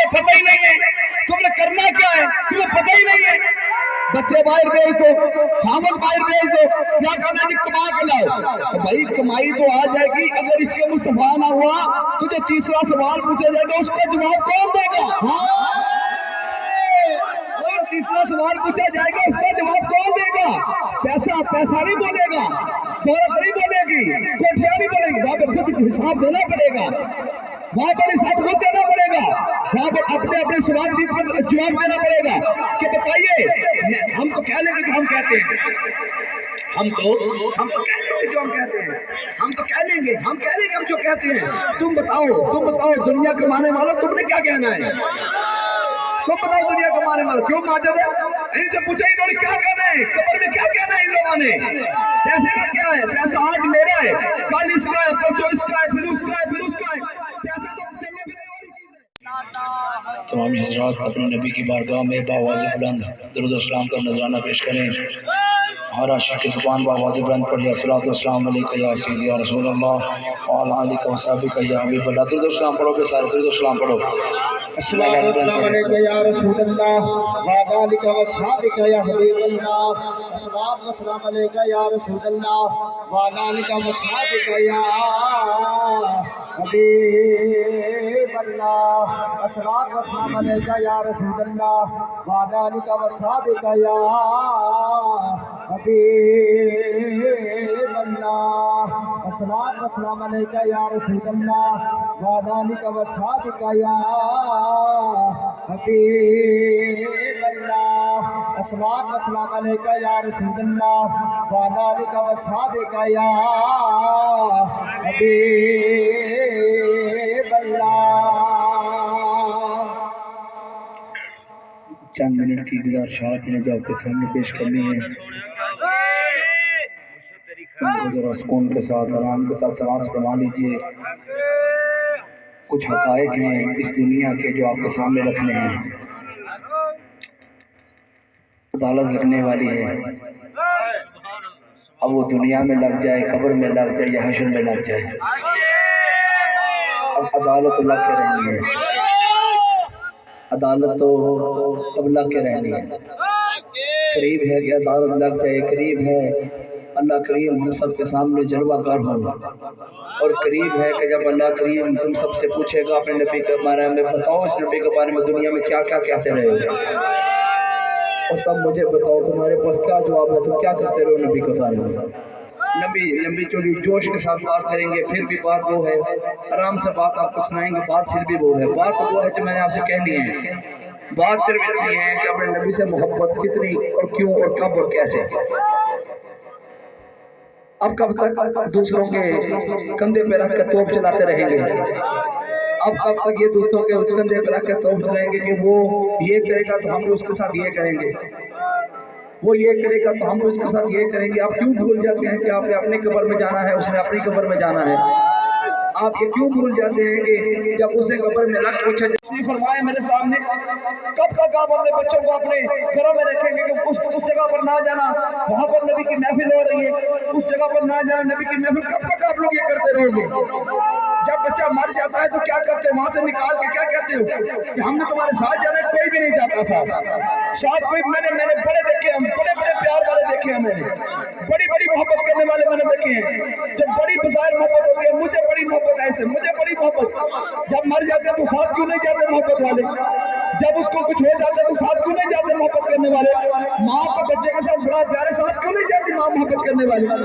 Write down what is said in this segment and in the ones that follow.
तुम्हें पता ही नहीं है तुमने करना क्या है, तुम्हें पता ही नहीं है। बच्चे बाहर भेज दो, खामद बाहर भेज दो, क्या करना है कमा के लाओ। तो भाई कमाई तो आ जाएगी, अगर इसके मुस्तफा ना हुआ तो जो तीसरा सवाल पूछा जाएगा उसका जवाब कौन देगा? तीसरा सवाल पूछा जाएगा उसका जवाब कौन देगा? पैसा पैसा नहीं बोलेगा, दौलत नहीं बोलेगी, कोठियां नहीं बोलेगी, वहां पर खुद हिसाब देना पड़ेगा, वहां पर हिसाब खुद देना पड़ेगा, वहां पर अपने अपने सवाल का जवाब देना पड़ेगा कि बताइए। हम तो कह लेंगे जो हम कहते हैं, हम तो कह लेंगे जो हम कहते हैं, हम तो कह लेंगे हम जो कहते हैं। तुम बताओ दुनिया कमाने वालों तुमने क्या कहना है? तुम बताओ दुनिया कमाने वालों क्यों माजद है? इनसे पूछा इन्होंने क्या कहना है, कब्र में क्या कहना है इन लोगों ने? पैसे का क्या है? पैसा आज मेरा है, कल इसका है, परसों इसका है, फिर उसका है, फिर उसका है। पैसा तो चलने फिरने वाली चीज है। तमाम हज़रात अपने नबी की बारगाह में बावाज़ बुलंद दुरूद व सलाम का नजराना पेश करें। हर आशिक की ज़ुबान बावाज़ बुलंद पढ़िए अस्सलातु वस्सलाम अलैका या सय्यदी या रसूल अल्लाह व अला आलिका व सहबिका या हबीब अल्लाह। दुरूद व सलाम पढ़ो के सारे दुरूद व सलाम पढ़ो। अस्सलातु वस्सलाम अलैका या रसूल अल्लाह व अला आलिका व सहबिका या हबीब अल्लाह। अस्सलातु वस्सलाम अलैका या रसूल अल्लाह व अला आलिका व सहबिका या हबीब अल्लाह। अस्सलातु वस्सलाम अलैका या रसूल अल्लाह व अला आलिका व सहबिका या हबीब अल्लाह। अस्सलातु वस्सलाम अलैका या रसूल अल्लाह व अला आलिका व सहबिका या हबीब अल्लाह। अस्सलातु वस्सलाम अलैका या रसूल अल्लाह व अला आलिका व सहबिका या हबीब अल्लाह। चंद मिनट की गुजारिशात हैं जो आपके सामने पेश करनी है। जरा सुकून के साथ आराम के साथ समाज फरमा लीजिए। कुछ हक़ाइक़ हैं इस दुनिया के जो आपके सामने रखने हैं। अदालत लगने वाली है, अब वो दुनिया में लग जाए, कब्र में लग जाए या हश्र में लग जाए, अब अदालत लग के रहनी है। अदालत तो अब लग के रहनी है, करीब है कि अदालत लग जाए, करीब है अल्लाह करीम हम सब के सामने जलवागर हो, और करीब है कि जब अल्लाह करीम तुम सबसे पूछेगा अपने नबी के बारे में, बताओ इस नबी के बारे में दुनिया में क्या क्या कहते रहे हो, और तब मुझे बताओ तुम्हारे पास क्या जवाब है, तुम क्या कहते रहे हो नबी के बारे में। नबी लंबी चौड़ी जोश के साथ बात करेंगे, फिर भी बात वो है, आराम से बात आपको सुनाएंगे, बात फिर भी वो है, बात वो है जो मैंने आपसे कहनी है। बात सिर्फ इतनी है कि अपने नबी से मोहब्बत कितनी और क्यों और कब और कैसे। अब कब तक दूसरों के कंधे पे रख कर तोप चलाते रहेंगे? अब कब तक ये दूसरों के कंधे पे रख कर तोप चलाएंगे कि वो ये करेगा तो हम भी उसके साथ ये करेंगे, वो ये करेगा तो हम उसके साथ ये करेंगे। आप क्यों भूल जाते हैं कि आपने अपनी कब्र में जाना है, उसने अपनी कब्र में जाना है? आप ये क्यों भूल जाते हैं कि जब उसे कब्र में रख पूछा फरमाए मेरे सामने, कब तक आप अपने बच्चों को अपने घरों में रखेंगे कि उस जगह पर ना जाना, वहाँ पर नबी की महफिल हो रही है, उस जगह पर ना जाना नबी की महफिल, कब तक आप लोग ये करते रहोगे? जब बच्चा मर जाता है तो क्या करते हो? वहां से निकाल के क्या कहते हो कि हमने तुम्हारे साथ जाना है? कोई भी नहीं जाता साथ कोई। मैंने बड़े देखे, हम बड़े बड़े प्यार वाले देखे हैं, मैंने बड़ी बड़ी मोहब्बत करने वाले मैंने देखे हैं। जब बड़ी बज़ाहिर मोहब्बत होती है, मुझे बड़ी मोहब्बत ऐसे, मुझे बड़ी मोहब्बत, जब मर जाते हैं तो साथ क्यों नहीं जाते मोहब्बत वाले? जब उसको कुछ हो जाता है तो साथ क्यों नहीं जाते मोहब्बत करने वाले? माँ को बच्चे के साथ बड़ा प्यारे, साथ क्यों नहीं जाती माँ मोहब्बत करने वाली? माँ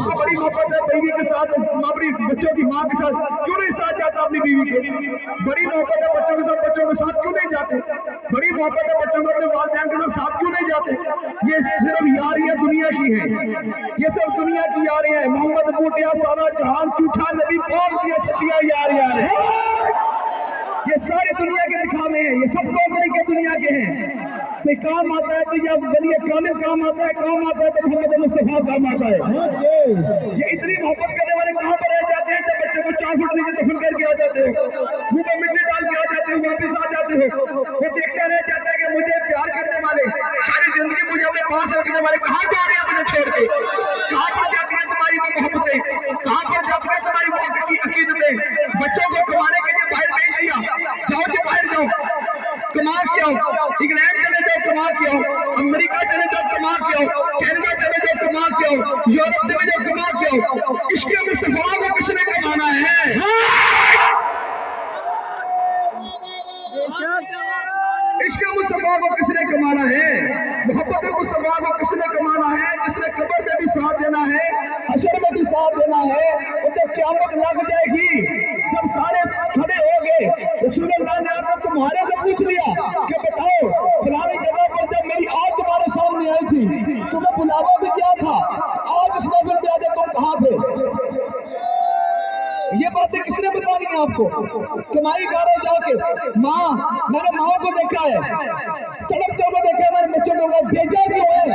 को बड़ी मोहब्बत है बीवी के साथ, माँ बड़ी बच्चों की माँ के साथ क्यों नहीं साथ जाता अपनी बीवी को? बड़ी मोहब्बत है बच्चों के साथ, बच्चों के साथ क्यों नहीं जाते? बड़ी मोहब्बत है बच्चों को अपने वालिदैन के साथ क्यों नहीं जाते? ये सिर्फ यारियां दुनिया की हैं, ये सिर्फ दुनिया की यारियां हैं। मोहम्मद बूटिया सारा जहान झूठा, नबी कौन दिया सच्चियां यारियां हैं। ये सारी दुनिया के दिखावे हैं, ये सब सोचने के दुनिया के हैं। कोई काम आता है तो या वली कामिल काम आता है, काम आता है तो मोहम्मद मुस्तफा काम आता है। ये इतनी मोहब्बत करने वाले कहाँ पर रह जाते हैं? जब बच्चे को 4 फुट नीचे दफन करके आ जाते हो, मुंह में मिट्टी डाल के आ जाते हो, वापिस आ जाते हो, वो देखता रह जाता है कि मुझे प्यार करने वाले, सारी जिंदगी मुझे अपने पास रखने वाले कहाँ जा रहे हैं मुझे छोड़ के? कहाँ पर जाती है तुम्हारी वो मोहब्बतें? कहाँ पर जाती है तुम्हारी वो अकीदतें? बच्चों को कमाने के लिए बाहर भेज दिया, जाओ जी बाहर जाओ, कमा के आओ, इंग्लैंड चले जाओ कमा के आओ, अमेरिका चले जाओ कमा के आओ, कनाडा चले जाओ कमा के आओ, यूरोप चले जाओ कमा के आओ, इश्क़ मुस्तफा को किसने कमाना है? इश्क़ मुस्तफा को किसने कमाना है? मोहब्बत मुस्तफा को किसने कमाना है? जिसने कब्र में भी साथ देना है, हशर में भी साथ देना है, और जब क़यामत लग जाएगी, जब सारे खड़े हो गए, रसूलुल्लाह ने आकर तुम्हारे से पूछ लिया कि बताओ फलानी जगह पर जब मेरी आग तुम्हारे सामने आई थी, तुम्हें बुलावा भी क्या था, आज उस महफिल में आके तुम कहाँ थे? ये बातें किसने बतानी है आपको? तुम्हारी गारों जाके माँ, मैंने माँ को देखा है, तड़पते हुए देखा है, मेरे बच्चों को भेजा क्यों है?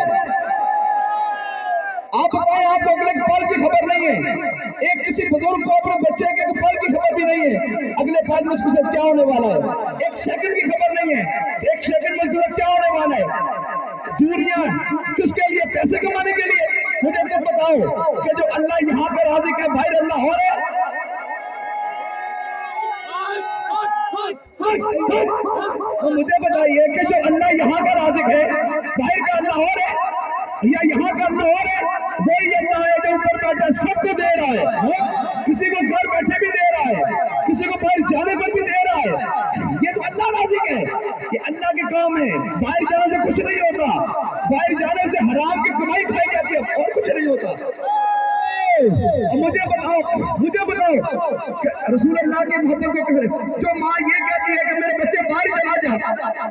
आप बताएं, आपको अगले पल की खबर नहीं है, एक किसी बुजुर्ग को अपने बच्चे के पल की खबर भी नहीं है, अगले पल में उसके साथ क्या होने वाला है, एक सेकंड की खबर नहीं है, एक सेकंड में उसके साथ क्या होने वाला है। दूरियां किसके लिए? पैसे कमाने के लिए? मुझे तो बताओ कि जो अल्लाह यहाँ पर राजी है, भाई अल्लाह हो रहे, तो मुझे बताइए कि जो अल्लाह यहाँ का राज़िक है, बाहर का अल्लाह और है या यहाँ का अल्लाह और है? वही अल्लाह है जो ऊपर बैठा सबको दे रहा है, किसी को घर बैठे भी दे रहा है, किसी को बाहर जाने पर भी दे रहा है। ये तो अल्लाह राज़िक है, ये अल्लाह के काम है। बाहर जाने से कुछ नहीं होता, बाहर जाने से हराम की कमाई खाई जाती है और कुछ नहीं होता। मुझे बताओ कि रसूलुल्लाह की मोहब्बत को किसने? जो माँ ये कहती है कि मेरे बच्चे बाहर चला जा,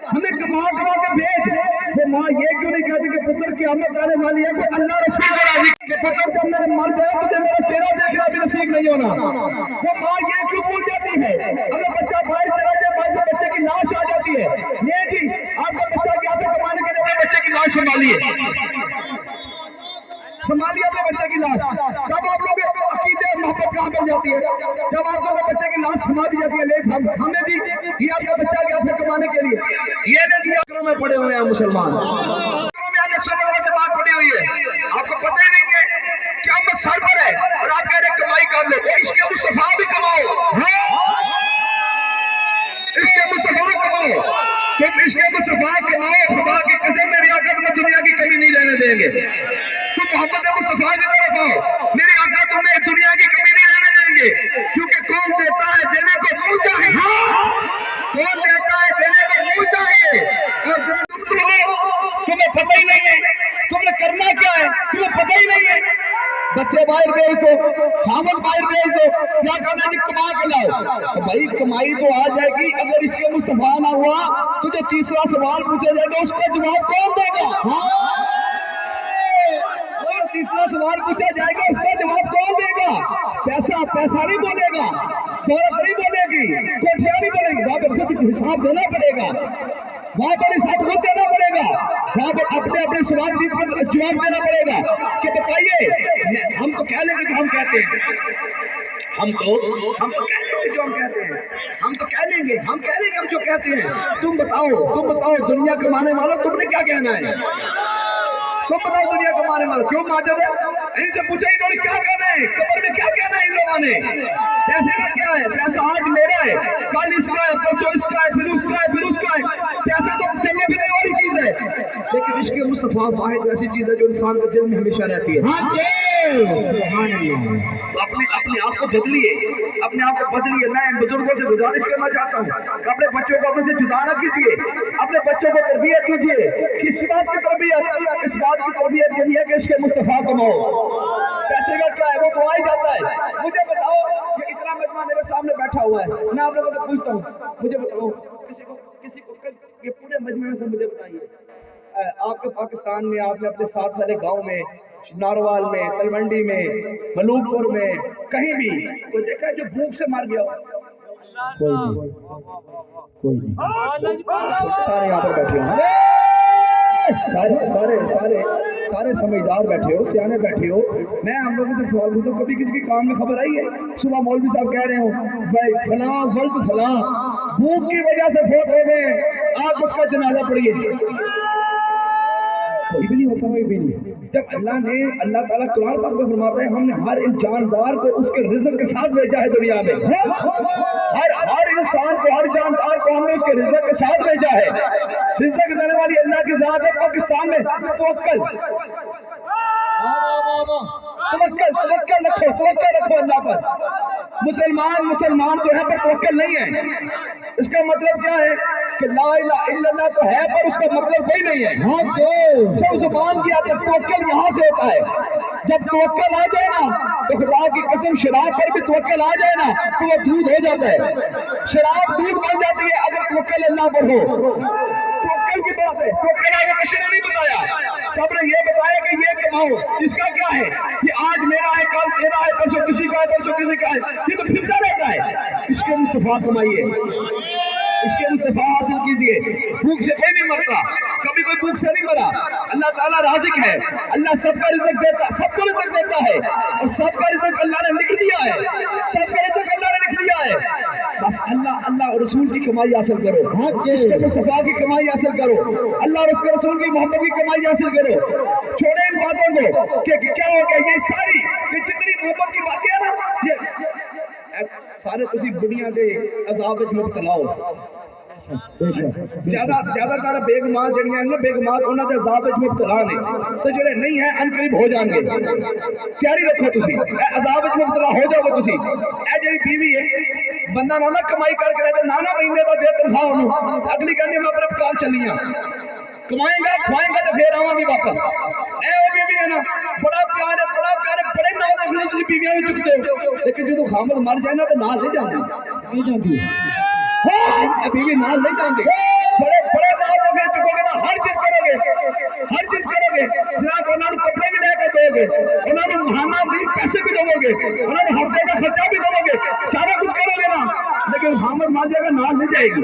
हमें कमा के भेज, वो माँ ये क्यों नहीं कहती कि पुत्र की आमद आने वाली है, कोई अल्लाह रसूल को राज़ी कि पुत्र जब मेरे मर जाए तुझे मेरा चेहरा देखना भी नसीब नहीं होना? वो माँ ये क्यों भूल जाती है? अगर बच्चा बाहर चला जाए, बाहर से बच्चे की लाश आ जाती है, ये जी आपका बच्चा क्या था कमाने के लिए, अपने बच्चे की लाश संभालिए अपने बच्चे की लाश। तब आप लोग अकीदे और मोहब्बत कहाँ पर जाती है? जब आप लोग बच्चे की लाश थमा दी जाती है, ले थामे जी ये आपका बच्चा गया था कमाने के लिए, ये नहीं दिया में पड़े हुए हैं मुसलमान, बात पड़ी हुई है, आपको पता ही नहीं है क्या मत सर पर है और आप कह रहे कमाई कर लो, इसके मुस्तफा भी कमाओ, इसके मुस्तफा कमाओ, तुम इसके मुस्तफा कमाओ, खुदा की कसम मेरी आकत में दुनिया की कमी नहीं रहने देंगे। तुम मोहब्बत मुस्तफा की तरफ आओ, मेरी आका तुम्हें दुनिया की कमी नहीं रहने देंगे, क्योंकि कौन देता है देने को मुंह चाहिए, कौन देता है देने को मुंह चाहिए, और तुम तुम्हें पता ही नहीं है तुमने करना क्या है, तुम्हें पता ही नहीं है। बच्चे बाहर भेज दो, खामद बाहर भेज दो, क्या करना है? कमा के लाओ। तो भाई कमाई तो आ जाएगी, अगर इसके मुस्तफा ना हुआ तुझे तीसरा सवाल पूछा जाएगा, उसका जवाब कौन देगा? तीसरा सवाल पूछा जाएगा, उसका जवाब कौन देगा? पैसा नहीं बोलेगा, दौलत नहीं बोलेगी, कोठियां नहीं बोलेगी, वहां पर खुद हिसाब देना पड़ेगा, वहां पर हिसाब खुद देना पड़ेगा, वहां पर अपने सवाल पर जवाब देना पड़ेगा कि बताइए, हम तो कह लेंगे जो हम कहते हैं, हम तो कह लेंगे जो हम कहते हैं, हम कह लेंगे हम जो कहते हैं। तुम बताओ दुनिया कमाने वालों, तुमने क्या कहना है? तुम बताओ दुनिया कमाने वालों क्यों माजद है? इनसे पूछा इन्होंने क्या कहना है, कब्र में क्या कहना है इन लोगों ने? पैसे का क्या है? पैसा आज मेरा है, कल इसका है, परसों इसका है, फिर उसका है, फिर उसका है। पैसा तो चलने फिरने वाली चीज है, लेकिन इश्क़ मुस्तफा वाहिद ऐसी चीज है जो इंसान के दिल में हमेशा रहती है। तो अपने आप को बदलिए, मैं बुजुर्गों से गुजारिश करना चाहता हूँ कि अपने बच्चों को अपने से जुदा न कीजिए, अपने बच्चों को तरबियत कीजिए। किस बात की तरबियत? इस बात की तरबियत ये नहीं है कि इसके मुस्तफा कमाओ, पैसे का क्या है वो तो आ ही जाता है। मुझे बताओ कि इतना मजमा मेरे सामने बैठा हुआ है, मैं आप लोगों से पूछता हूँ, मुझे बताओ किसी को ये पूरे मजमे में से मुझे बताइए, आपके पाकिस्तान में आपने अपने साथ वाले गाँव में, नारवाल में, तलवंडी में, मलूकपुर में, कहीं भी कोई देखा है जो भूख से मर गया? कोई नहीं। सारे यहाँ पर बैठे हो, सारे समझदार बैठे हो, सियाने बैठे हो। मैं हम लोगों से सवाल पूछूं, कभी किसी के काम में खबर आई है? सुबह मौलवी साहब कह रहे हो भाई फलां वक्त फलां भूख की वजह से फोट हो गए, आप उसका जनाजा पढ़िए। कोई भी नहीं होता, कोई भी नहीं। جب اللہ تعالیٰ قرآن پاک میں فرماتا ہے ہم نے ہر جاندار کو اس کے رزق کے ساتھ بھیجا ہے دنیا میں، ہر انسان کو، ہر جاندار کو ہم نے اس کے رزق کے ساتھ بھیجا ہے۔ رزق دینے والی اللہ کی ذات ہے۔ پاکستان میں توکل رکھو اللہ پر۔ مسلمان تو ہے پر توکل نہیں ہے۔ اس کا مطلب کیا ہے کہ لا الہ الا اللہ تو ہے پر اس کا مطلب کوئی نہیں ہے۔ جب زبان کی آتی ہے توکل یہاں سے ہوتا ہے۔ جب توکل آ جائے نا تو خدا کی قسم شراب پر بھی توکل آ جائے نا تو وہ دودھ ہو جاتا ہے، شراب دودھ بن جاتی ہے اگر توکل اللہ پر ہو۔ توکل کی بات ہے، توکل آگے کسی نے نہیں بتایا، سب نے یہ بتایا کہ یہ کماؤ، اس کا کیا ہے یہ آج میرا ہے، کل تیرا ہے، پرسوں کسی کا ہے، پرسوں کسی کا ہے، یہ تو پھرتا رہتا ہے۔ اس کے مصطفیٰ کمائیے، اس کے مصطفیٰ حاصل کیجئے۔ بھوک سے کوئی نہیں مرتا، کبھی کوئی بھوک سے نہیں مرا۔ اللہ تعالیٰ رازق ہے، اللہ سب کا رزق دیتا، سب کو رزق دیتا ہے، اور سب کا رزق اللہ نے لکھ دیا ہے، سب کا رزق اللہ نے لکھ دیا ہے۔ بس اللہ اور رسول کی کمائی حاصل کرو، اس کے مصطفیٰ کی کمائی حاصل کرو، اللہ اور اس کے رسول کی محبت کی کمائی حاصل کرو۔ چھوڑے ان باتوں کو کہ کیا ہو گیا، یہ ساری یہ جتنی محبت کی باتیں ہیں نا، یہ سارے تسی بڑیاں دے عذاب وچ مبتلا ہو۔ زیادہ تر بیگ ماں جڑیاں ہیں نا، بیگ ماں انہاں دے عذاب وچ مبتلا نے، تو جڑے نہیں ہیں ان قریب ہو جان گے۔ تیاری رکھو تسی، اے عذاب وچ مبتلا ہو جاؤ گے تسی۔ اے جڑی بیوی ہے، بندہ نہ کمائی کر کے رہتے، نہ مہینے دا دے تنخواہ انہوں، اگلی کہندی میں اپنے کار چلی ہاں، کمائیں گا کھوائیں گا تو پھر آواں گی واپس۔ اے او بیوی ہے نا، بڑا پیار ہے، بڑے نام رکھنے تسی بیویاں بھی چکتے ہو، لیکن جدوں خامد مر جائے نا تو نال نہیں جاندی، بیوی نال نہیں جاندی۔ بڑے نام رکھنے چکو گے نا، ہر چیز کرو گے، جناب انہوں نے کپڑے بھی لے کے دو گے، انہوں نے مہانہ بھی پیسے بھی دو گے، انہوں نے ہفتے کا خرچہ بھی دو گے، سارا کچھ کرو گے نا، لیکن خامد مر جائے گا نال نہیں جائے گی۔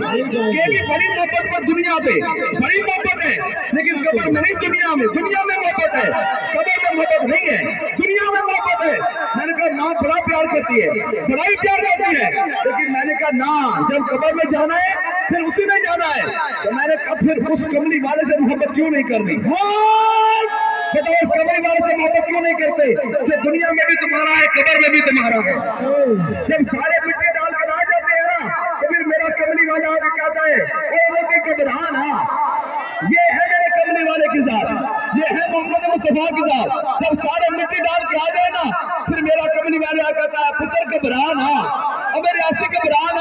یہ بھی بڑی محبت پر دنیا پہ بڑی محبت ہے، لیکن قبر میں نہیں، دنیا میں محبت ہے، قبر میں محبت نہیں ہے، دنیا میں محبت ہے۔ میں نے کہا نہ بڑا پیار کرتی ہے، بڑا ہی پیار کرتی ہے، لیکن میں نے کہا نہ جب قبر میں جانا ہے پھر اسی میں جانا ہے، تو میں نے کہا پھر اس کملی والے سے محبت کیوں نہیں کرنی؟ بتاؤ اس کملی والے سے محبت کیوں نہیں کرتے؟ جو دنیا میں بھی تمہارا ہے قبر میں بھی تمہارا ہے۔ جب سارے مٹی ڈال کر آ جاتے ہیں نا تو پھر میرا کملی والا آ کے کہتا ہے اے لوگوں کے گھبران، یہ ہے میرے کملی والے کی ذات، یہ ہے محمد مصطفیٰ کی ذات۔ جب سارے مٹی ڈال کے آ جائے نا پھر میرا کملی والا کہتا ہے پتر گھبران، اب میرے آسی گھبران،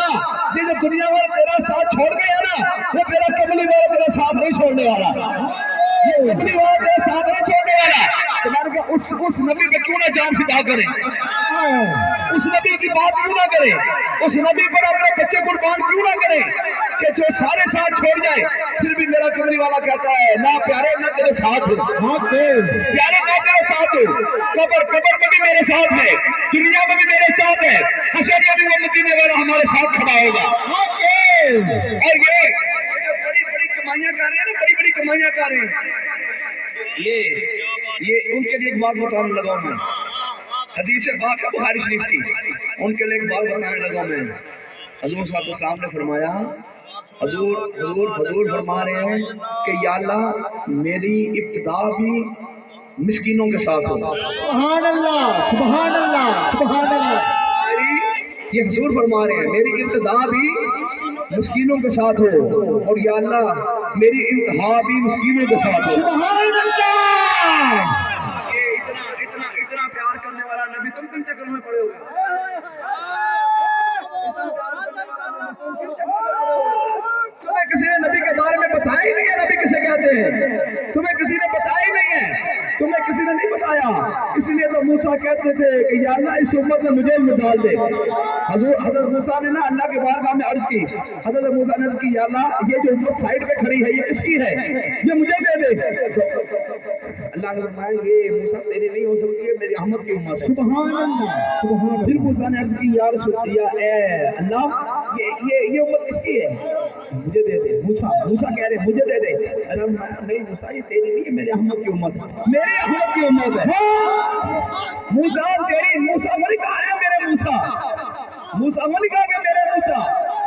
یہ جو دنیا والا تیرا ساتھ چھوڑ گیا نا، وہ میرا کملی والا تیرا ساتھ نہیں چھوڑنے والا، یہ کملی والا تیرا ساتھ نہیں چھوڑنے والا۔ تو میں نے کہا اس نبی پہ کیوں نہ جان فدا کریں، اس نبی کی بات کیوں نہ کریں، اس نبی پر اپنے بچے قربان کیوں نہ کریں کہ جو سارے ساتھ چھوڑ جائے۔ پھر بھی میرا کملی والا کہتا ہے نہ پیارے میں تیرے ساتھ ہوں، پیارے میں تیرے ساتھ ہوں، قبر میں بھی میرے ساتھ ہے، دنیا میں بھی میرے ساتھ ہے، حشر میں بھی وہ مدینے والا ہمارے ساتھ کھڑا ہوگا۔ اور یہ بڑی بڑی کمائیاں کر رہے ہیں نا، بڑی کمائیاں کر رہے ہیں، یہ ان کے لیے ایک بات بتانے لگا میں، حدیث پاک ہے بخاری شریف کی، ان کے لیے ایک بات بتانے لگا میں۔ حضور صلی اللہ علیہ وسلم نے فرمایا، حضور فرما رہے ہیں کہ یا اللہ میری ابتدا بھی مسکینوں کے ساتھ ہو۔ سبحان اللہ، سبحان اللہ، سبحان اللہ۔ یہ حضور فرما رہے ہیں میری ابتدا بھی مسکینوں کے ساتھ ہو، اور یا اللہ میری انتہا بھی مسکینوں کے ساتھ ہو۔ سبحان اللہ۔ یہ اتنا پیار کرنے والا نبی تم کن چکر میں پڑے ہوئے؟ تمہیں کسی نے نبی کے بارے میں بتایا ہی نہیں ہے، نبی کسے کہتے ہیں، تمہیں کسی نے بتایا ہی نہیں ہے، تمہیں کسی نے نہیں بتایا، اس لیے تو موسیٰ کہتے تھے کہ یا اللہ اس امت میں مجھے نکال دے۔ حضرت موسیٰ نے نا اللہ کے بارگاہ میں عرض کی، حضرت موسیٰ نے عرض کی یا اللہ یہ جو امت سائیڈ پہ کھڑی ہے یہ کس کی ہے، یہ مجھے دے دے۔ اللہ نے فرمایا یہ موسیٰ تیری نہیں ہو سکتی ہے، میری احمد کی امت۔ سبحان اللہ، سبحان اللہ۔ پھر موسیٰ نے عرض کی یا رسول اللہ اے اللہ یہ امت کس کی ہے، مجھے دے دے۔ موسیٰ کہہ رہے مجھے دے دے، نہیں موسیٰ یہ تیری نہیں ہے، میرے احمد کی امت، میری احمد کی امت ہے۔ موسیٰ تیری، موسیٰ نے کہا ہے میرے موسیٰ نے کہا کہ میرے موسیٰ،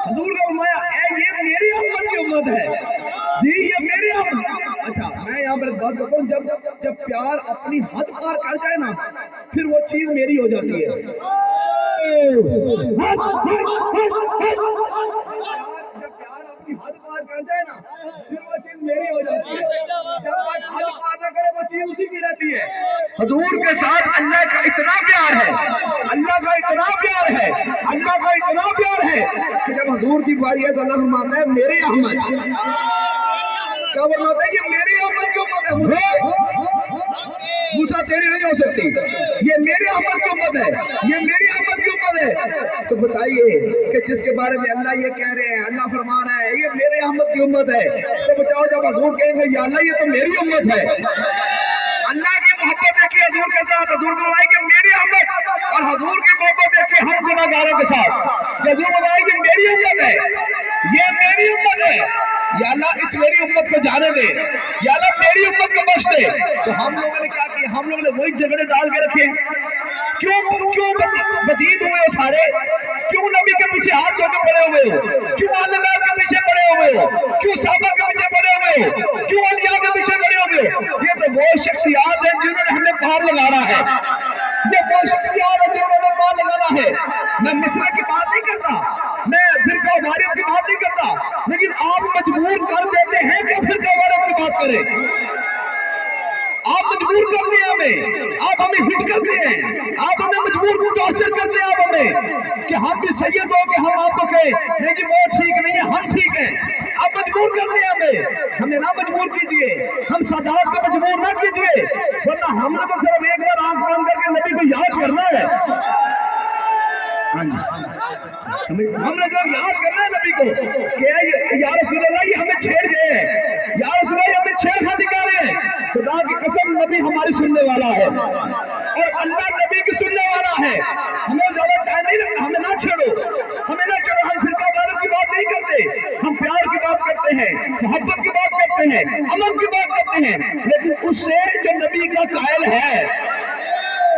حضور نے فرمایا اے یہ میری احمد کی امت ہے۔ جی یہ میری احمد. اچھا میں یہاں پر بات کرتا ہوں, جب پیار اپنی حد پار کر جائے نا پھر وہ چیز میری ہو جاتی ہے. جب پیار اپنی حد پار کر جائے نا پھر وہ چیز میری ہو جاتی ہے. جب حد پار نہ کرے وہ چیز اسی کی رہتی ہے. حضور کے ساتھ اللہ کا اتنا پیار ہے, اللہ کا اتنا پیار ہے, اللہ کا اتنا پیار ہے کہ جب حضور کی باری ہے تو اللہ فرماتا ہے میری احمد. کیا فرماتا ہے کہ میری احمد کی امت ہے, موسیٰ تیری نہیں ہو سکتی, یہ میری احمد کی امت ہے, یہ میری احمد کی امت ہے. تو بتائیے کہ جس کے بارے میں اللہ یہ کہہ رہے ہیں, اللہ فرما رہا ہے یہ میرے احمد کی امت ہے, تو بتاؤ جب حضور کہیں گے یا اللہ یہ تو میری امت ہے. اللہ کی محبت دیکھی حضور کے ساتھ, حضور فرمائے کہ میری احمد, اور حضور کی محبت دیکھی ہم گناہگاروں کے ساتھ, حضور فرمائے کہ میری امت ہے, یہ میری امت ہے. یا اللہ اس میری امت کو جانے دے, یا اللہ میری امت کو بخش دے. تو ہم لوگوں نے کیا کیا, ہم لوگوں نے وہی جھگڑے ڈال کے رکھے. کیوں بدید ہوئے ہو سارے, کیوں نبی کے پیچھے ہاتھ دھو کے پڑے ہوئے ہو, کیوں آلدار کے پیچھے پڑے ہوئے ہو, کیوں صحابہ کے پیچھے پڑے ہوئے ہو, کیوں انبیاء کے پیچھے پڑے ہوئے ہو. یہ تو وہ شخصیات ہیں جنہوں نے ہمیں باہر لگانا ہے, یہ وہ شخصیات ہیں جنہوں نے باہر لگانا ہے. میں مصرع کی بات نہیں کرتا, میں فرقہ واریت کی بات نہیں کرتا, لیکن آپ مجبور کر دیتے ہیں کہ فرقہ واریت کی بات کریں. آپ مجبور کرتے ہیں ہمیں, آپ ہمیں ہٹ کرتے ہیں, آپ ہمیں مجبور ٹارچر کرتے ہیں آپ ہمیں کہ ہم بھی سید ہو کہ ہم آپ کو کہیں نہیں جی وہ ٹھیک نہیں ہے, ہم ٹھیک ہیں. آپ مجبور کرتے ہیں ہمیں نہ مجبور کیجئے, ہم سادات کو مجبور نہ کیجئے, ورنہ ہم نے تو صرف ایک بار آنکھ بند کر کے نبی کو یاد کرنا ہے. ہاں جی ہم نے جو یاد کرنا ہے نبی کو کہ یا رسول اللہ یہ ہمیں چھیڑ گئے ہیں, یا رسول اللہ یہ ہمیں چھیڑ خالی کر رہے ہیں. خدا کی قسم نبی ہماری سننے والا ہے اور اللہ نبی کی سننے والا ہے. ہمیں زیادہ ٹائم نہیں لگتا, ہمیں نہ چھیڑو, ہمیں نہ چھیڑو. ہم فرقہ واریت کی بات نہیں کرتے, ہم پیار کی بات کرتے ہیں, محبت کی بات کرتے ہیں, امن کی بات کرتے ہیں, لیکن اس سے جو نبی کا قائل ہے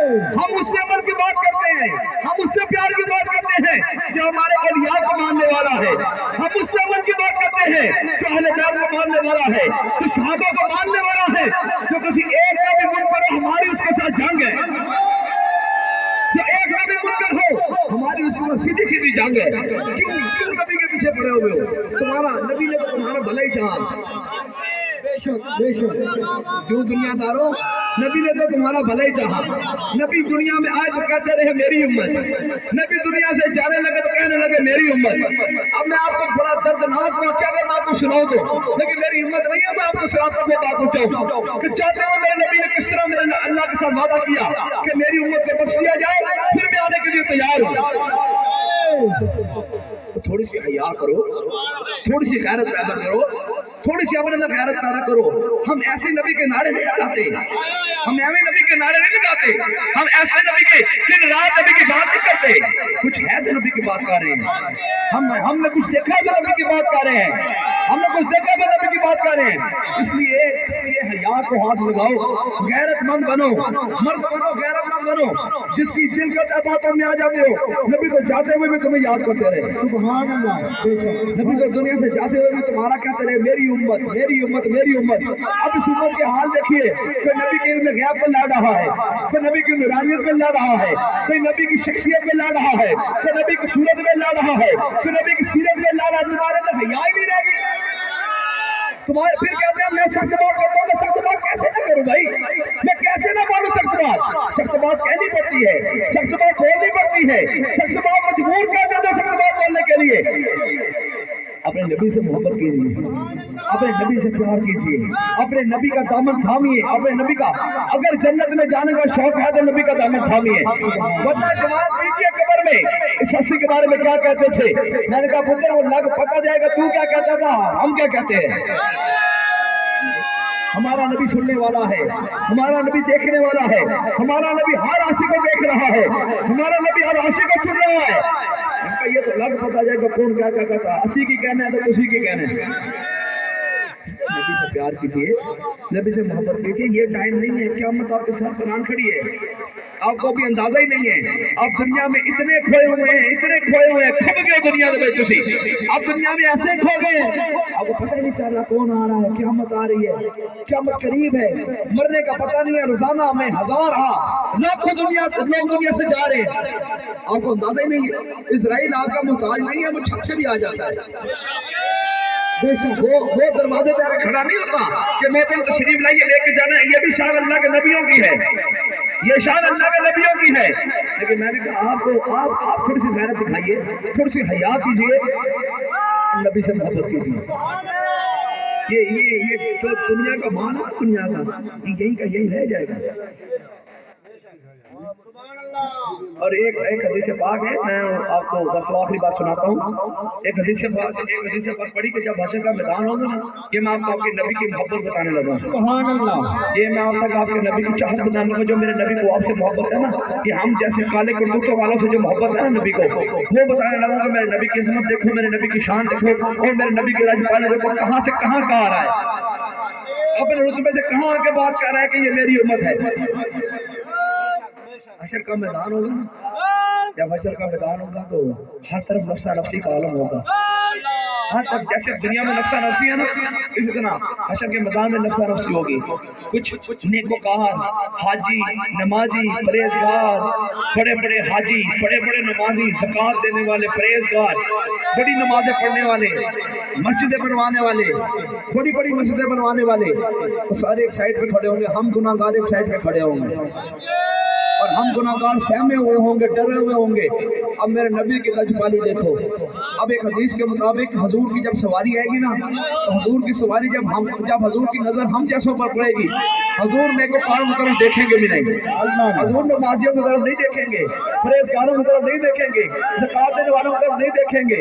ہم اس سے عمل کی بات کرتے ہیں, ہم اس سے پیار کی بات کرتے ہیں جو ہمارے اولیاء کو ماننے والا ہے, ہم اس سے عمل کی بات کرتے ہیں جو اہل بیت کو ماننے والا ہے, جو صحابہ کو ماننے والا ہے, جو کسی ایک کا بھی منکر ہو ہماری اس کے ساتھ جنگ ہے, جو ایک کا بھی منکر ہو ہماری اس کے ساتھ سیدھی سیدھی جنگ ہے. کیوں نبی کے پیچھے پڑے ہوئے ہو, تمہارا نبی نے تو تمہارا بھلا ہی چاہا. کیوں دنیا داروں, نبی نے تو تمہارا بھلا ہی چاہا. نبی دنیا میں آئے تو کہتے رہے میری امت, نبی دنیا سے جانے لگے تو کہنے لگے میری امت. اب میں آپ کو بڑا دردناک واقعہ اگر میں آپ کو سناؤں تو, لیکن میری ہمت نہیں ہے میں آپ کو سناتا ہوں بات پہنچاؤں کہ چاہتے ہو میرے نبی نے کس طرح میرے اللہ کے ساتھ وعدہ کیا کہ میری امت کو بخش دیا جائے, پھر میں آنے کے لیے تیار ہوں. تھوڑی سی حیا کرو, تھوڑی سی غیرت پیدا کرو, تھوڑی سی اپنے اندر غیرت پیدا کرو. ہم ایسے نبی کے نعرے نہیں لگاتے, ہم ایویں نبی کے نعرے نہیں لگاتے, ہم ایسے نبی کے دن رات نبی کی بات نہیں کرتے. کچھ ہے تو نبی کی بات کر رہے ہیں, ہم نے کچھ دیکھا تو نبی کی بات کر رہے ہیں, ہم نے کچھ دیکھا تو نبی کی بات کر رہے ہیں. اس لیے حیا کو ہاتھ لگاؤ, غیرت مند بنو, مرد بنو, غیرت مند بنو, جس کی دل کے باتوں میں آ جاتے ہو. نبی تو جاتے ہوئے بھی تمہیں یاد کرتے رہے, سبحان اللہ. نبی تو دنیا سے جاتے ہوئے بھی تمہارا کہتے رہے میری امت, میری امت, میری امت. اب اس امت کے حال دیکھیے, کوئی نبی کے علم غیب پہ لڑ رہا ہے, کوئی نبی کی نورانیت پہ لڑ رہا ہے, کوئی نبی کی شخصیت پہ لڑ رہا ہے, کوئی نبی کی صورت میں لڑ رہا ہے, کوئی نبی کی سیرت میں لڑ رہا ہے. تمہارے اندر حیا ہی نہیں رہ گئی. تمہارے پھر کہتے ہیں میں سخت بات کرتا ہوں, میں سخت بات کیسے نہ کروں بھائی, میں کیسے نہ بولوں سخت بات. سخت بات کہنی پڑتی ہے, سخت بات بولنی پڑتی ہے, سخت بات مجبور کر دیتے سخت بات بولنے کے لیے. اپنے نبی سے محبت کیجیے, اپنے نبی سے پیار کیجیے, اپنے نبی کا دامن تھامیے, اپنے نبی کا اگر جنت میں جانے کا شوق ہے تو نبی کا دامن تھامیے, ورنہ جواب دیجیے قبر میں اس ہستی کے بارے میں کیا کہتے تھے. میں نے کہا پتر وہ لگ پتا جائے گا تو کیا کہتا تھا, ہم کیا کہتے ہیں. ہمارا نبی سننے والا ہے, ہمارا نبی دیکھنے والا ہے, ہمارا نبی ہر عاشق کو دیکھ رہا ہے, ہمارا نبی ہر عاشق کو سن رہا ہے. ان کا یہ تو لگ پتا جائے گا کون کیا کہتا تھا, اسی کی کہنا ہے تو اسی کی کہنا ہے. नबी से प्यार कीजिए, नबी से मोहब्बत कीजिए। ये टाइम नहीं है क़यामत आपके साथ बनान खड़ी है, आपको भी अंदाजा ही नहीं है। आप दुनिया में इतने खोए हुए हैं, इतने खोए हुए हैं, खप गए दुनिया में तुसी। आप दुनिया में ऐसे खो गए, आपको पता ही नहीं चल रहा कौन आ रहा है, क़यामत आ रही है, क़यामत करीब है, मरने का पता नहीं है। रोजाना हमें हजार लाखों लोग दुनिया से जा रहे हैं, आपको अंदाजा ही नहीं है। इजराइल आपका मोहताज नहीं है, वो छत से भी आ जाता है। बेशक वो दरवाजे पे आकर खड़ा नहीं होता कि मोहतरम तशरीफ लाइए लेके जाना है। ये भी शान अल्लाह के नबियों की है, ये शान अल्लाह के नबियों की है। लेकिन मैंने कहा आप थोड़ी सी मेहनत दिखाइए, थोड़ी सी हया कीजिए, नबी से मोहब्बत कीजिए। ये तो दुनिया का मान है, दुनिया का यही का यही रह जाएगा। और एक हदीस पाक है, मैं आपको बस आखिरी बात सुनाता हूँ। एक हदीस पाक पढ़ी कि जब हशर का मैदान होगा ना, ये मैं आपको आपके नबी की मोहब्बत बताने लगा। सुभान अल्लाह। ये मैं आप तक आपके नबी की चाहत बताने लगा, जो मेरे नबी को आपसे मोहब्बत है ना, कि हम जैसे काले करतूतों वालों से जो मोहब्बत है ना नबी को, वो बताने लगा कि मेरे नबी की इज्जत देखो, मेरे नबी की शान देखो, और मेरे नबी के राजपाल देखो कहाँ से कहाँ का आ रहा है, अपने रुतबे से कहाँ आके बात कर रहा है कि ये मेरी उम्मत है। हशर का मैदान होगा ना, जब हशर का मैदान होगा तो हर तरफ नफ्सा नफ्सी का आलम होगा, हर तरफ। जैसे दुनिया में नफ्सा नफ्सी है ना, इसी तरह हशर के मैदान में नफ्सा नफ्सी होगी। कुछ नेकोकार, हाजी, नमाजी, परहेजगार, बड़े बड़े हाजी, बड़े बड़े नमाजी, ज़कात देने वाले, परहेजगार, बड़ी नमाजें पढ़ने वाले, मस्जिदें बनवाने वाले, बड़ी बड़ी मस्जिदें बनवाने वाले, वो सारे एक साइड पे खड़े होंगे, हम गुनाहगार एक साइड पे खड़े होंगे, और हम गुनाहगार सहमे हुए होंगे, डरे हुए होंगे। अब मेरे नबी की लजपाली देखो। अब एक हदीस के मुताबिक हजूर की जब सवारी आएगी ना, तो हजूर की सवारी जब हजूर की नजर हम जैसों पर पड़ेगी, हजूर मेरे को कारों की तरफ देखेंगे भी नहीं, हजूर नमाजियों की तरफ नहीं देखेंगे, परहेजगारों की तरफ नहीं देखेंगे, ज़कात देने वालों की तरफ नहीं देखेंगे,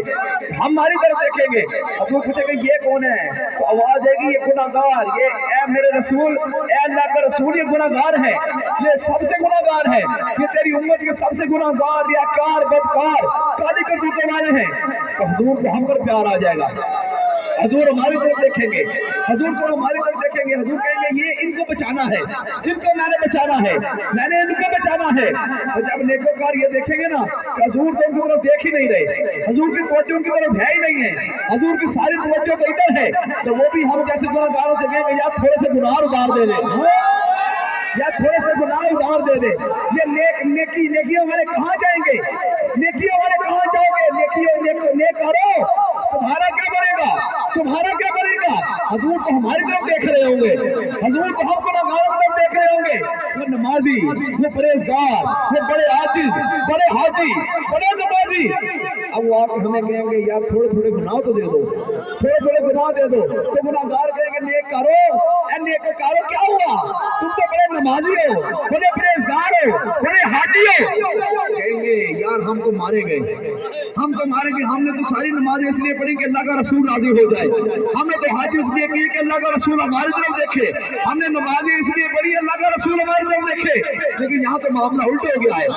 हमारी तरफ देखेंगे। हजूर पूछेंगे ये कौन है, तो आवाज आएगी ये गुनाहगार, ये ए मेरे रसूल, ए अल्लाह का रसूल, ये गुनाहगार है, ये सबसे गुनाहगार है, ये तेरी उम्मत के सबसे गुनाहगार, रियाकार, बदकार, काली करतूतों वाले हैं। तो हजूर को हम पर प्यार आ जाएगा, हजूर हमारी तरफ देखेंगे, हजूर को हमारी तरफ देखेंगे, हजूर कहेंगे ये इनको बचाना है, इनको मैंने बचाना है, मैंने इनको बचाना है। तो जब नेकोकार ये देखेंगे ना, तो हजूर तो उनकी तरफ देख ही नहीं रहे, हजूर की तवज्जो उनकी तरफ है ही नहीं है, हजूर की सारी तवज्जो तो इधर है। तो वो भी हम जैसे गुनाहगारों से कहेंगे यार थोड़े से गुनाह उधार दे दे, या थोड़े से गुनाह उधार दे दे। ये नेकियों वाले कहाँ जाएंगे, नेकियों वाले कहाँ जाओगे, नेकारो तुम्हारा क्या बनेगा, तुम्हारा क्या बनेगा। हजूर तो हमारी तरफ देख रहे होंगे, हजूर तो हम गुनाहगारों की तरफ देख रहे होंगे। वो नमाजी, वो परहेजगार, वो बड़े आजिज, बड़े हाजी, बड़े नमाजी, अब वो आके हमें कहेंगे यार थोड़े थोड़े गुनाह तो दे दो, थोड़े थोड़े गुनाह दे दो। तो गुनाहगार कहेंगे नेक करो, क्या हुआ, तुम तो बड़े नमाजी हो, बड़े परहेजगार हो, बड़े हाजी हो। कहेंगे यार हम तो मारे गए, हम तो मारे गए, हमने तो सारी नमाजें इसलिए पढ़ी कि अल्लाह का रसूल राजी हो जाए, हमने तो हाजी इसलिए की कि अल्लाह का रसूल हमारी तरफ देखे, हमने नमाजें इसलिए पढ़ी अल्लाह का रसूल हमारी तरफ देखे। लेकिन यहाँ तो मामला उल्टा हो गया है,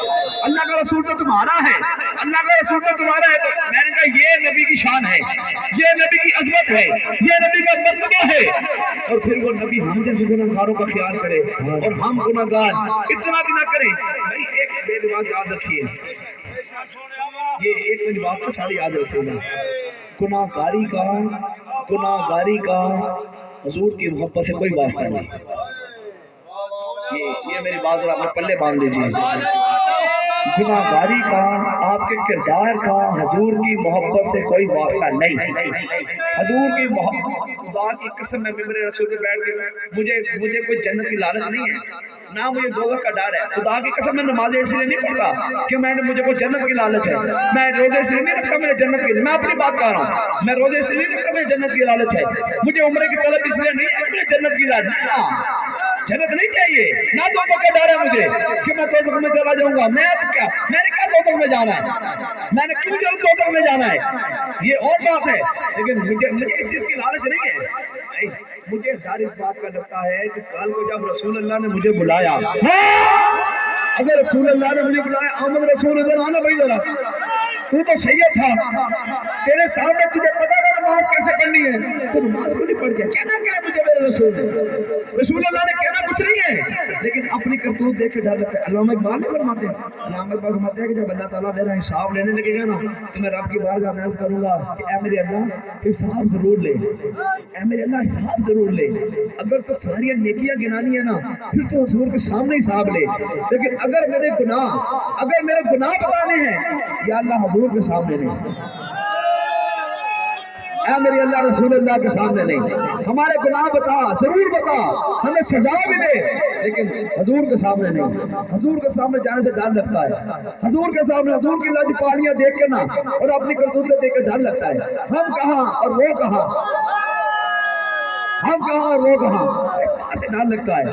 अल्लाह का रसूल तो तुम्हारा है, अल्लाह का रसूल तो तुम्हारा है। तो मैंने कहा ये नबी की शान है, ये नबी की अजमत है, ये नबी का मर्तबा है। और फिर वो नबी हम जैसे गुनाहगारों का ख्याल करे और हम गुनाहगार इतना भी ना करें। भाई एक बात याद रखिए, ये एक मेरी बात है सारी याद रखिएगा, गुनाहगारी का हुजूर की मोहब्बत से कोई वास्ता नहीं। ये मेरी बात जरा अपने पल्ले बांध लीजिए। गुनाहगारी का, आपके किरदार का हुजूर की मोहब्बत से कोई वास्ता नहीं। हुजूर की मोहब्बत, खुदा की कसम है, मेरे रसूल पे बैठ के मुझे कोई जन्नत की लालच नहीं है, ना मुझे दोज़ख का डर है। खुदा की कसम मैं नमाज़ें इसलिए नहीं पढ़ता कि मुझे कोई जन्नत की लालच है, मैं रोजे इसलिए नहीं रखता मेरे जन्नत की, मैं अपनी बात कर रहा हूँ, मैं रोजे इसलिए नहीं रखता मेरे जन्नत की लालच है, मुझे उम्र की तलब इसलिए नहीं है मेरे जन्नत की लालच, जन्नत नहीं चाहिए, ना दोज़ख का डर है मुझे कि मैं दोज़ख में चला जाऊंगा। मैंने क्या दोज़ख में जाना है, मैंने क्यों जरूर दोज़ख में जाना है, ये और बात है। लेकिन मुझे इस चीज की लालच नहीं है। मुझे डर इस बात का लगता है कि कल को जब रसूल अल्लाह ने मुझे बुलाया, अगर रसूल अल्लाह ने मुझे बुलाया, आमद रसूल इधर आना भाई जरा, तू तो सैयद था, तेरे सामने तुझे पता था नमाज कैसे पढ़नी है, तो नमाज को नहीं पढ़ गया, कहना क्या है मुझे मेरे रसूल अल्लाह ने कहना कुछ नहीं है, लेकिन अपनी करतूत देख के डर लगता है। अल्लामा इकबाल नहीं फरमाते, अल्लामा इकबाल फरमाते हैं कि जब अल्लाह ताला मेरा हिसाब लेने लगेगा ना तो मैं रब की बारगाह में अर्ज़ करूंगा कि ऐ मेरे अल्लाह हिसाब जरूर ले, ऐ मेरे अल्लाह हिसाब जरूर ले। अगर तो सारी नेकियां गिनानी है ना फिर तो हुजूर के सामने हिसाब ले, लेकिन अगर मेरे गुनाह बताने हैं या अल्लाह हुजूर के सामने नहीं, मेरे अल्लाह रसूल अल्लाह के सामने नहीं। हमारे गुनाह बता, जरूर बता, हमें सजा भी दे, लेकिन हुजूर के सामने नहीं। हुजूर के सामने जाने से डर लगता है, हुजूर के सामने हुजूर की लज्जपालियां देख के ना और अपनी करतूतें देख के डर लगता है। हम कहाँ और वो कहाँ, हम कहाँ और वो कहाँ, इस बात से डर लगता है।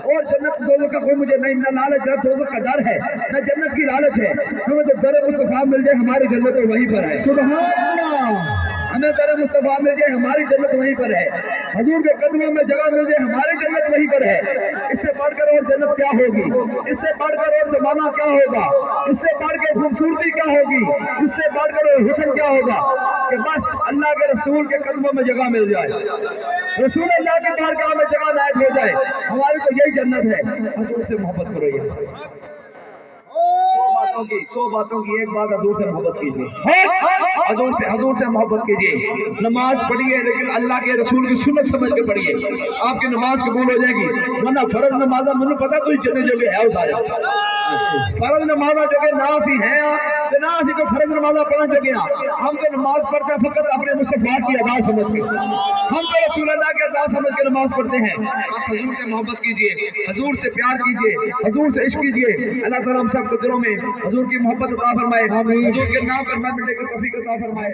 और जन्नत दोज़ख का कोई मुझे नहीं, ना लालच ना दोज़ख का डर है, ना जन्नत की लालच है। हमें तो दर मुस्तफा मिल जाए हमारी जन्नत तो वहीं पर है। सुभान अल्लाह, हमें दर मुस्तफा मिल जाए हमारी जन्नत वहीं पर है, हुजूर के कदमों में जगह मिल जाए हमारी जन्नत वहीं पर है। इससे बढ़कर और जन्नत क्या होगी, इससे बढ़कर और जमाना क्या होगा, इससे बढ़कर खूबसूरती क्या होगी, इससे बढ़कर और हुस्न क्या होगा कि बस अल्लाह के रसूल के कदमों में जगह मिल जाए, रसूल अल्लाह की बारगाह में जगह नायब हो जाए। हमारी तो यही जन्नत है। हुजूर से मोहब्बत करो यार। 100 बातों की एक बात, हुजूर से मोहब्बत कीजिए, हुजूर से मोहब्बत कीजिए। नमाज पढ़िए लेकिन अल्लाह के रसूल की सुन्नत समझ के पढ़िए, आपकी नमाज कबूल हो जाएगी। वरना फर्ज नमाजा मुझे पता तो जने जगह है, सारे फर्ज नमाजा जगह ना सी है तो ना सी को फर्ज नमाजा पढ़ना जगह। हम तो नमाज पढ़ते हैं फकत अपने मुस्तफा की अदा समझ के, हम तो रसूल अल्लाह की अदा समझ के नमाज पढ़ते हैं। बस हुजूर से मोहब्बत कीजिए, हुजूर से प्यार कीजिए, हुजूर से इश्क कीजिए। अल्लाह ताला हम सब के दिलों में हुजूर की मोहब्बत अता फरमाए, हुजूर के नाम पर मिलने की तौफीक अता फरमाए।